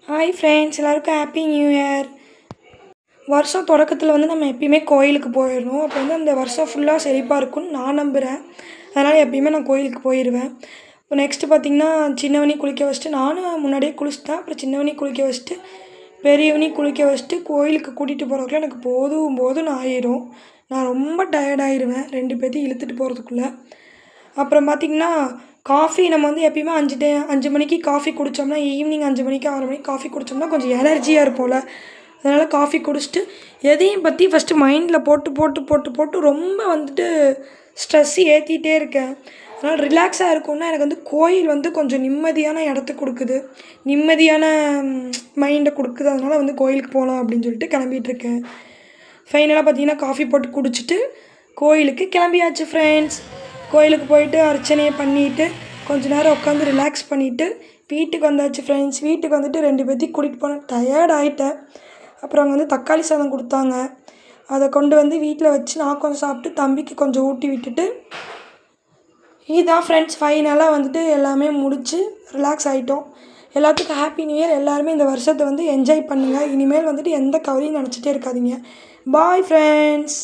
Hi friends, எல்லாருக்கும் happy new year. வருஷம் தொடக்கத்தில் வந்து நம்ம எப்பயுமே கோயிலுக்கு போயிடணும். அப்போ வந்து அந்த வருஷம் ஃபுல்லாக செழிப்பாக இருக்கும்னு நான் நம்புகிறேன். அதனால் எப்பயுமே நான் கோயிலுக்கு போயிடுவேன். இப்போ நெக்ஸ்ட்டு பார்த்திங்கன்னா, சின்னவனையும் குளிக்க வச்சுட்டு, நானும் முன்னாடியே குளிச்சுட்டேன். அப்புறம் சின்னவனையும் குளிக்க வச்சுட்டு, பெரியவனையும் குளிக்க வச்சுட்டு கோயிலுக்கு கூட்டிகிட்டு போகிறதுக்குள்ள எனக்கு போதும் போதும்னு ஆயிடும். நான் ரொம்ப டயர்டாயிடுவேன் 2 பேர்த்தையும் இழுத்துட்டு போகிறதுக்குள்ளே. அப்புறம் பார்த்திங்கன்னா, காஃபி நம்ம வந்து எப்பயுமே 5 மணிக்கு காஃபி குடித்தோம்னா, ஈவினிங் 5 மணிக்கு 6 மணிக்கு காஃபி குடித்தோம்னா கொஞ்சம் எனர்ஜியாக இருப்போம்ல. அதனால் காஃபி குடிச்சிட்டு எதையும் பற்றி ஃபஸ்ட்டு மைண்டில் போட்டு போட்டு போட்டு போட்டு ரொம்ப வந்துட்டு ஸ்ட்ரெஸ் ஏற்றிட்டே இருக்கேன். அதனால் ரிலாக்ஸாக இருக்கும்னா எனக்கு வந்து கோயில் வந்து கொஞ்சம் நிம்மதியான இடத்த கொடுக்குது, நிம்மதியான மைண்டை கொடுக்குது. அதனால் வந்து கோயிலுக்கு போகலாம் அப்படின்னு சொல்லிட்டு கிளம்பிகிட்ருக்கேன். ஃபைனலாக பார்த்திங்கன்னா காஃபி போட்டு குடிச்சிட்டு கோயிலுக்கு கிளம்பியாச்சு ஃப்ரெண்ட்ஸ். கோயிலுக்கு போயிட்டு அர்ச்சனையை பண்ணிவிட்டு கொஞ்ச நேரம் உட்காந்து ரிலாக்ஸ் பண்ணிவிட்டு வீட்டுக்கு வந்தாச்சு ஃப்ரெண்ட்ஸ். வீட்டுக்கு வந்துட்டு 2 பேர்த்தையும் கூட்டிகிட்டு போனேன். டயர்ட் ஆகிட்டேன். அப்புறம் அங்கே வந்து தக்காளி சாதம் கொடுத்தாங்க. அதை கொண்டு வந்து வீட்டில் வச்சு நான் கொஞ்சம் சாப்பிட்டு தம்பிக்கு கொஞ்சம் ஊட்டி விட்டுட்டு, இதுதான் ஃப்ரெண்ட்ஸ் ஃபைனலாக வந்துட்டு எல்லாமே முடித்து ரிலாக்ஸ் ஆகிட்டோம். எல்லாத்துக்கும் ஹாப்பி நியூ இயர். எல்லாருமே இந்த வருஷத்தை வந்து என்ஜாய் பண்ணுங்கள். இனிமேல் வந்துட்டு எந்த கவலையும் நினச்சிட்டே இருக்காதீங்க. Bye friends.